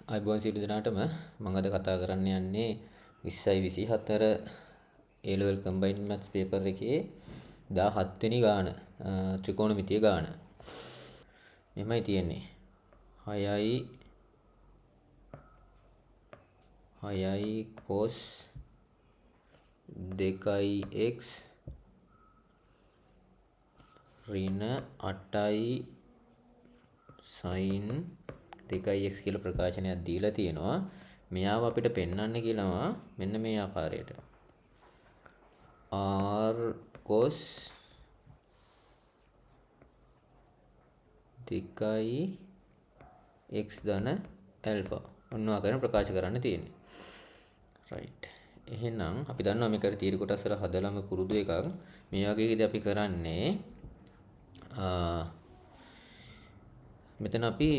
අයිබෝන් සියලු දෙනාටම මම අද කතා කරන්න යන්නේ 2024 A level combined maths paper එකේ 17 වෙනි ගාන ත්‍රිකෝණමිතිය ගාන. මෙහෙමයි තියෙන්නේ. 6යි cos 2x ඍණ 8යි sin 2x කියලා ප්‍රකාශනයක් දීලා තියෙනවා. මෙයාව අපිට පෙන්වන්න කියනවා මෙන්න මේ ආකාරයට. r cos 2x ධන alpha ඔන්න ආකාරයෙන් ප්‍රකාශ කරන්න තියෙන්නේ. right. එහෙනම් අපි දන්නවා මේකට තීර කොටස් වල හදලාම පුරුදු එකක්. මේ වගේදී අපි කරන්නේ මෙතන අපි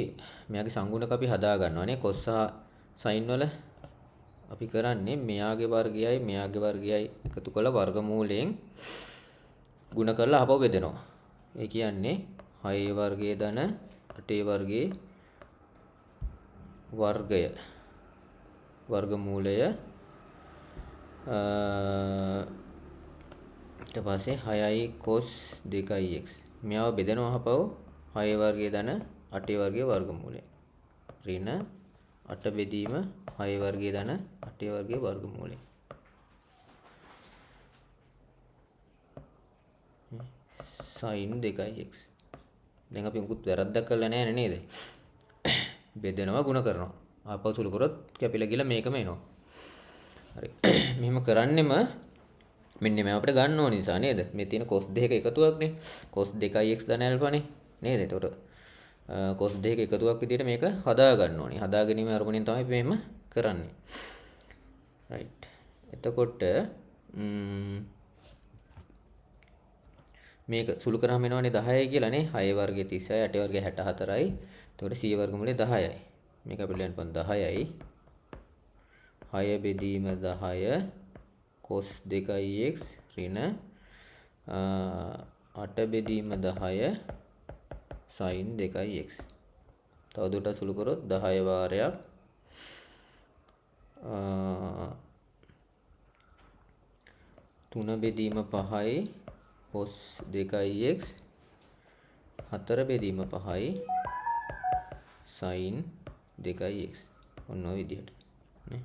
මෙයාගේ සංගුණක අපි හදා ගන්නවානේ cos සහ sin වල අපි කරන්නේ මෙයාගේ වර්ගයයි මෙයාගේ වර්ගයයි එකතු කරලා වර්ගමූලයෙන් ගුණ කරලා ආපහු බෙදනවා. ඒ කියන්නේ 6 වර්ගයේ ධන 8 වර්ගයේ වර්ගය වර්ගමූලය ඊට පස්සේ 6යි cos 2x මෙයාව බෙදනවා ආපහු 6 වර්ගයේ ධන 8 වර්ගයේ වර්ගමූලය ඍණ 8 බෙදීම 6 වර්ගයේ ධන 8 වර්ගයේ වර්ගමූලය sin 2x. දැන් අපි මුකුත් වැරද්දක් කරලා නැහැ නේද? බෙදනවා ගුණ කරනවා. ආපහු සුළු කරොත් කැපිලා ගිහලා මේකම එනවා. හරි. මෙහෙම කරන්නෙම මෙන්න මේ අපිට ගන්න ඕන නිසා නේද? මේ තියෙන cos 2ක එකතුවක්නේ. cos 2x ධන alpha නේ. නේද? එතකොට cos 2ක එකතුවක් විදිහට මේක හදා ගන්න ඕනේ. හදා ගැනීම අරමුණෙන් තමයි අපි මෙහෙම කරන්නේ. right. එතකොට මේක සුළු කරාම එනවනේ 10යි කියලා නේ. 6 වර්ගයේ 36යි 8 වර්ගයේ 64යි. එතකොට c වර්ගමූලය 10යි. මේක අපිට ලියන්න පුළුවන් 10යි 6 බෙදීම 10 cos 2x ඍණ 8 බෙදීම 10 sin 2x. තවදුරටත් සුළු කරොත් 10 වාරයක් 3 බෙදීම 5යි cos 2x 4 බෙදීම 5යි sin 2x. ඔන්න ඔය විදිහට නේ.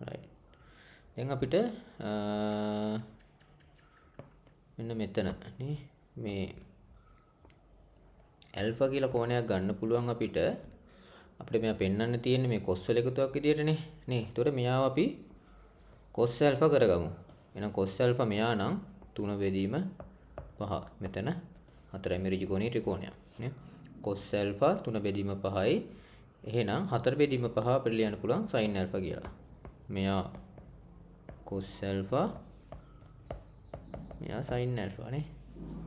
right. දැන් අපිට මෙන්න මෙතන නේ මේ alpha කියලා කෝණයක් ගන්න පුළුවන් අපිට මෙයා පෙන්වන්න තියෙන්නේ මේ cos වල එකතුවක් විදිහටනේ නේ. ඒතකොට මෙයාව අපි cos alpha කරගමු. එහෙනම් cos alpha මෙයා නම් 3 බෙදීම 5 මෙතන 4යි මේ ඍජුකෝණීය ත්‍රිකෝණයක් නේ. cos alpha 3 බෙදීම 5යි. එහෙනම් 4 බෙදීම 5 අපිට ලියන්න පුළුවන් sin alpha කියලා. මෙයා cos alpha මෙයා sin alpha නේ.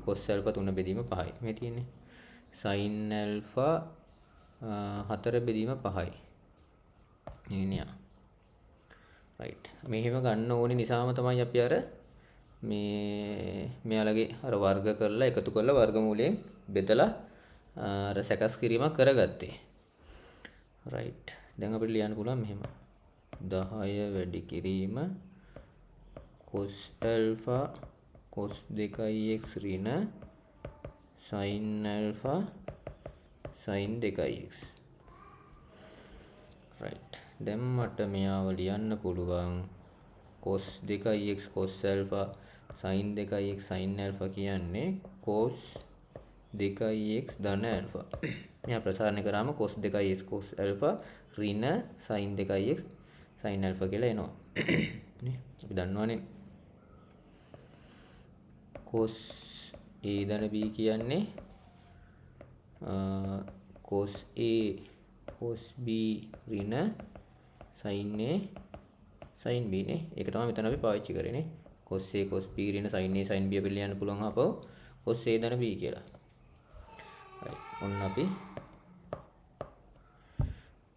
cos alpha 3 බෙදීම 5යි. මේ තියෙන්නේ sin alpha 4 බෙදීම 5යි. නියනිය. right. මෙහෙම ගන්න ඕනේ නිසාම තමයි අපි අර මෙයාලගේ අර වර්ග කරලා එකතු කරලා වර්ගමූලයෙන් බෙදලා අර සැකස් කිරීමක් කරගත්තේ. right. දැන් අපිට ලියන්න පුළුවන් මෙහෙම 10 වැඩි කිරීම cos alpha cos 2x ඍණ sin alpha sin 2x. right. දැන් මට මෙයාව ලියන්න පුළුවන් cos 2x cos alpha sin 2x sin alpha කියන්නේ cos 2x ධන alpha. මෙයා ප්‍රසාරණය කරාම cos 2x cos alpha ඍණ sin 2x sin alpha කියලා එනවා. නේ අපි දන්නවනේ cos a ධන b කියන්නේ cos a cos b ඍණ sin a sin b නේ. ඒක තමයි මෙතන අපි පාවිච්චි කරේ නේ. cos a cos b ඍණ sin a sin b අපිට ලියන්න පුළුවන් අපව cos a ධන b කියලා. right. ඔන්න අපි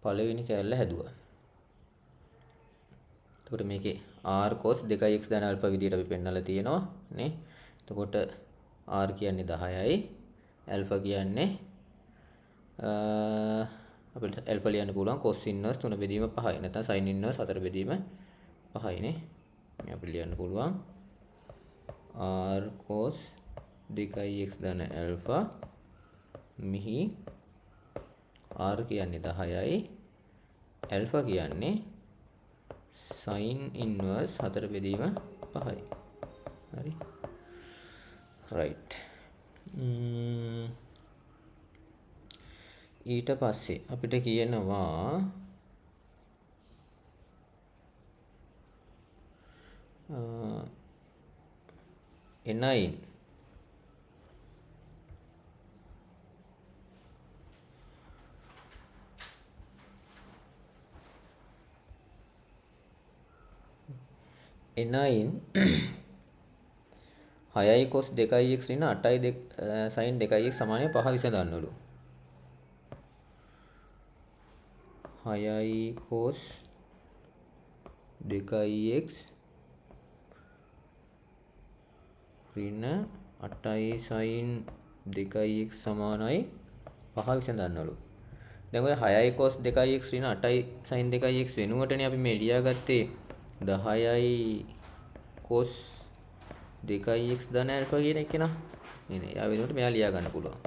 පළවෙනි කැලල හැදුවා. එතකොට මේකේ r cos 2x ධන alpha විදියට අපි පෙන්නලා තියෙනවා නේ. එතකොට r කියන්නේ 10යි alpha කියන්නේ අපිට alpha ලියන්න පුළුවන් cos inverse 3 බෙදීම 5යි නැත්නම් sin inverse 4 බෙදීම 5යිනේ මේ අපිට ලියන්න පුළුවන් r cos 2x ධන alpha මිහි r කියන්නේ 10යි alpha කියන්නේ sin inverse 4 බෙදීම 5යි හරි right ඊට පස්සේ අපිට කියනවා n9 6යි cos 2x ඍණ 8යි sin 2x සමානයි 5 විසඳන්නලු 6යි cos 2x ඍණ 8යි sin 2x සමානයි 5 විසඳන්නලු දැන් ඔය 6යි cos 2x ඍණ 8යි sin 2x වෙනුවටනේ අපි මේ ලියාගත්තේ 10යි cos 2x ධන alpha කියන එක නා නේද? යා වෙනුවට මෙයා ලියා ගන්න පුළුවන්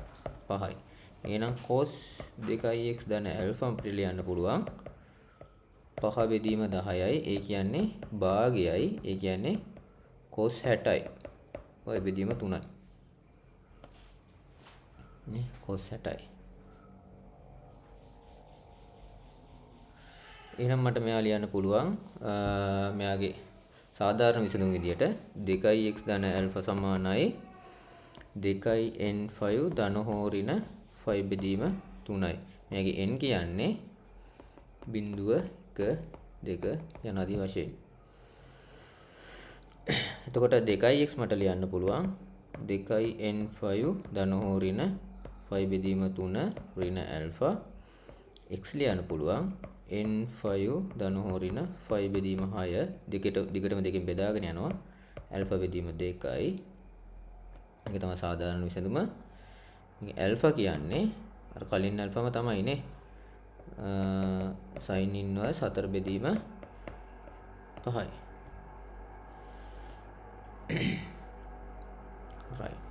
5යි. එහෙනම් cos 2x ධන alpha අපිට ලියන්න පුළුවන් 5 බෙදීම 10යි. ඒ කියන්නේ භාගයයි. ඒ කියන්නේ cos 60යි. ඔය බෙදීම 3යි. නේ cos 60යි. එහෙනම් මට මෙයා ලියන්න පුළුවන් මෙයාගේ සාධාරණ විසඳුම විදියට 2x ධන alpha සමානයි 2n5 ධන හෝ ඍණ 5 බෙදීම 3යි. මෙයාගේ n කියන්නේ 0 1 2 යන ආදී වශයෙන්. එතකොට 2x මට ලියන්න පුළුවන් 2n5 ධන හෝ ඍණ 5 බෙදීම 3 ඍණ alpha x ලියන්න පුළුවන් n5 ධන හෝ ඍණ 5 බෙදීම 6 දිගටම දෙකෙන් බෙදාගෙන යනවා alpha බෙදීම 2යි මේක තමයි සාධාරණ විසඳුම මේක alpha කියන්නේ අර කලින් alphaම තමයිනේ sin inverse 4 බෙදීම 5යි right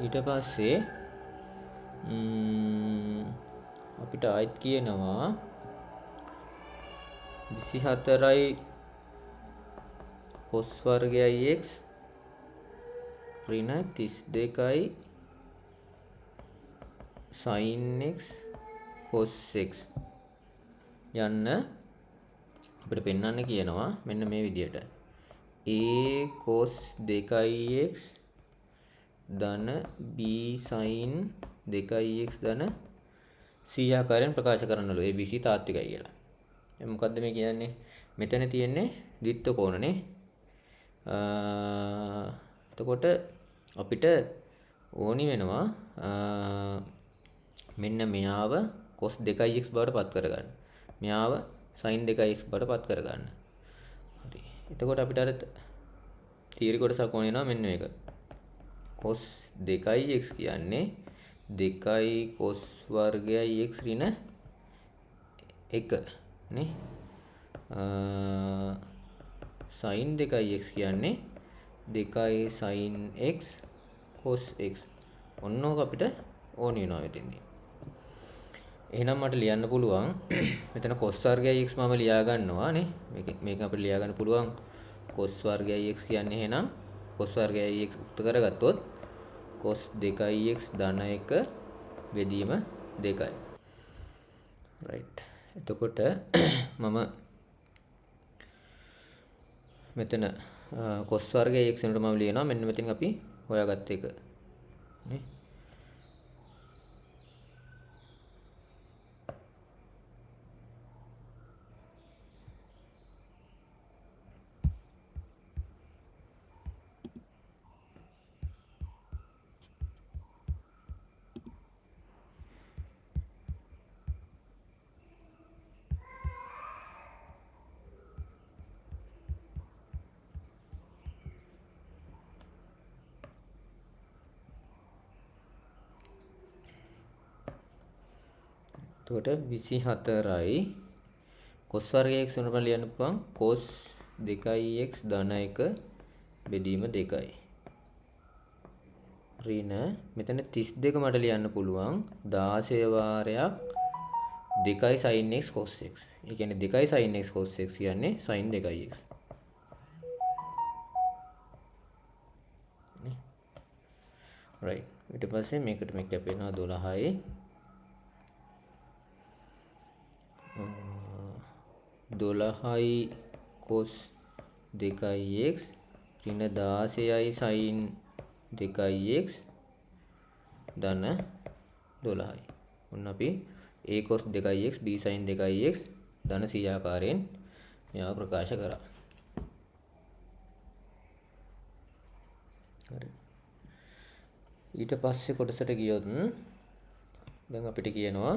ඊට පස්සේ අපිට ආයිත් කියනවා 24යි cos වර්ගයයි x ඍණ 32යි sin x cos x යන්න අපිට පෙන්වන්න කියනවා මෙන්න මේ විදියට a cos 2x ධන b sin 2x ධන c ආකාරයෙන් ප්‍රකාශ කරනලු abc තාත්විකයි කියලා. එහේ මොකද්ද මේ කියන්නේ? මෙතන තියෙන්නේ ද්විත්ව කෝණනේ. එතකොට අපිට ඕනි වෙනවා මෙන්න මෙයාව cos 2x බවට පත් කරගන්න. මෙයාව sin 2x බවට පත් කරගන්න. හරි. එතකොට අපිට අර තීරි කොටසක් ඕන වෙනවා මෙන්න මේක. cos 2x කියන්නේ 2 cos වර්ගයයි x ඍණ 1 නේ sin 2x කියන්නේ 2 sin x cos x ඔන්නෝක අපිට ඕන වෙනවා මෙතෙන්දී එහෙනම් මට ලියන්න පුළුවන් මෙතන cos වර්ගයයි x මම ලියා ගන්නවා නේ මේක අපිට ලියා ගන්න පුළුවන් cos වර්ගයයි x කියන්නේ එහෙනම් cos වර්ගයයි x උක්ත කරගත්තොත් cos 2x ධන 1 බෙදීම 2යි. right. එතකොට මම මෙතන cos වර්ගයයි x වෙනකොට මම ලියනවා මෙන්න මෙතන අපි හොයාගත්ත එක නේ. එතකොට 24යි cos වර්ගය x වෙනකන් ලියන්න පුළුවන් cos 2x ධන 1 බෙදීම 2යි. ඍණ මෙතන 32 මට ලියන්න පුළුවන් 16 වාරයක් 2යි sin x cos x. ඒ කියන්නේ 2යි sin x cos x කියන්නේ sin 2x. right. ඊට පස්සේ මේකට මේ කැපෙනවා 12යි. 12යි cos 2x ඍණ 16යි sin 2x ධන 12යි. ඔන්න අපි a cos 2x b sin 2x ධන 100 ආකාරයෙන් මේවා ප්‍රකාශ කරා. හරි. ඊට පස්සේ කොටසට ගියොත් දැන් අපිට කියනවා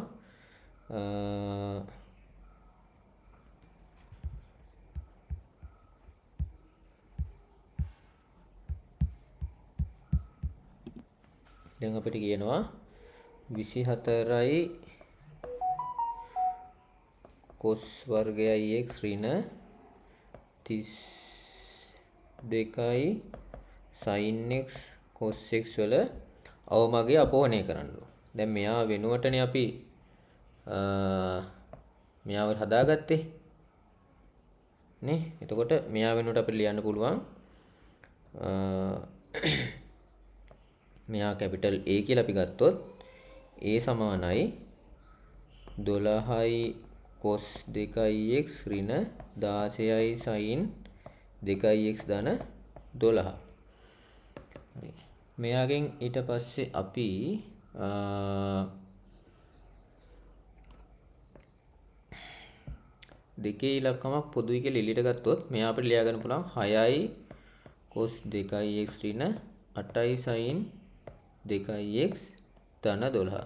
දැන් අපිට කියනවා 24යි cos වර්ගයයි x ඍණ 32යි sin x cos x වල අවමගය අපෝහණය කරන්න ඕන. දැන් මෙයා වෙනුවටනේ අපි මෙයාව හදාගත්තේ නේ. එතකොට මෙයා වෙනුවට අපිට ලියන්න පුළුවන් මෙයා කැපිටල් A කියලා අපි ගත්තොත් A සමානයි 12යි cos 2x ඍණ 16යි sin 2x ධන 12. හරි. මෙයාගෙන් ඊට පස්සේ අපි දෙකේ ඉලක්කමක් පොදුයි කියලා එළියට ගත්තොත් මෙයා අපිට ලියා ගන්න පුළුවන් 6යි cos 2x ඍණ 8යි sin 2x ධන 12.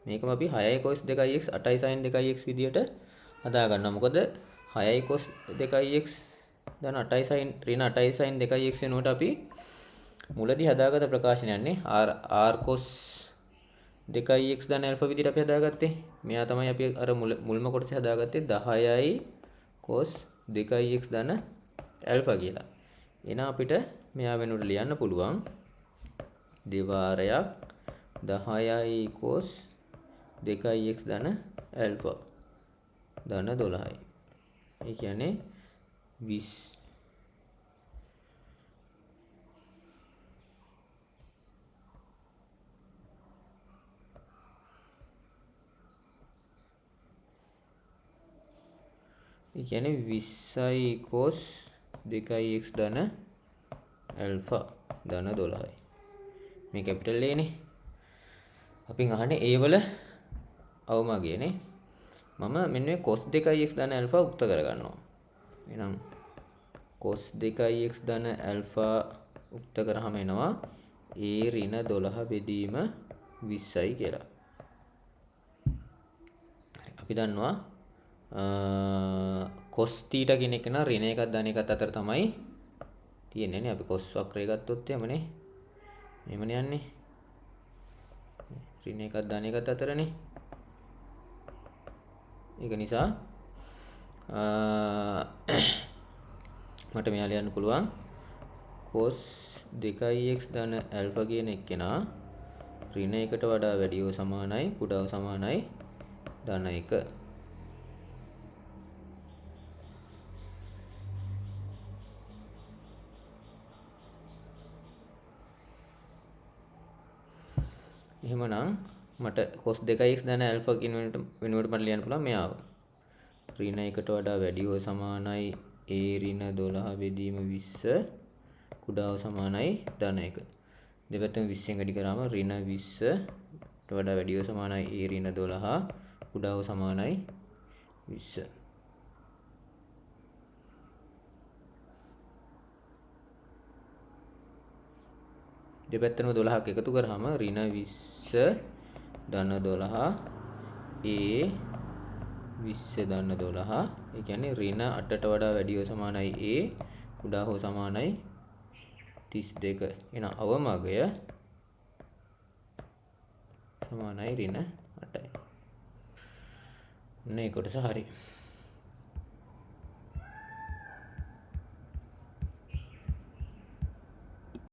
මේකම අපි 6යි cos 2x 8යි sin 2x විදියට හදා ගන්නවා. මොකද 6යි cos 2x ධන 8යි sin ඍණ 8යි sin 2x වෙනුවට අපි මුලදී හදාගත්ත ප්‍රකාශනයන්නේ r cos 2x ධන alpha විදියට අපි හදාගත්තේ. මෙයා තමයි අපි අර මුල්ම කොටසේ හදාගත්තේ 10යි cos 2x ධන alpha කියලා. එහෙනම් අපිට මෙයා වෙනුවට ලියන්න පුළුවන් දෙවාරයක් 10යි cos 2x ධන alpha ධන 12යි. ඒ කියන්නේ 20 ඒ කියන්නේ 20යි cos 2x ධන alpha ධන 12යි. මේ කැපිටල් A නේ. අපි අහන්නේ A වල අවමගය නේ. මම මෙන්න මේ cos 2x ධන alpha උක්ත කරගන්නවා. එහෙනම් cos 2x ධන alpha උක්ත කරාම එනවා A ඍණ 12 බෙදීම 20යි කියලා. අපි දන්නවා cos θ කියන එක න ඍණ එකක් ධන එකක් අතර තමයි තියෙන්නේ නේ. අපි cos වක්‍රය ගත්තොත් එමනේ. මෙහෙමනේ යන්නේ. ඍණ එකක් ධන එකක් අතරනේ. ඒක නිසා මට මෙයා ලියන්න පුළුවන් cos 2x ධන alpha කියන එක්කෙනා ඍණ එකට වඩා වැඩිව සමානයි කුඩාව සමානයි ධන 1. එහෙමනම් මට cos 2x ධන alpha කියන වෙනුවට මට ලියන්න පුළුවන් මෙයාව. ඍණ 1ට වඩා වැඩිව සමානයි a ඍණ 12 බෙදීම 20 කුඩාව සමානයි ධන 1. දෙපැත්තම 20ෙන් වැඩි කරාම ඍණ 20ට වඩා වැඩිව සමානයි a ඍණ 12 කුඩාව සමානයි 20. දෙපැත්තම 12ක් එකතු කරාම ඍණ 20 ධන 12 a 20 ධන 12 ඒ කියන්නේ ඍණ 8ට වඩා වැඩිව සමානයි a කුඩා හෝ සමානයි 32. එහෙනම් අවමගය සමානයි ඍණ 8යි. මේ කොටස හරි.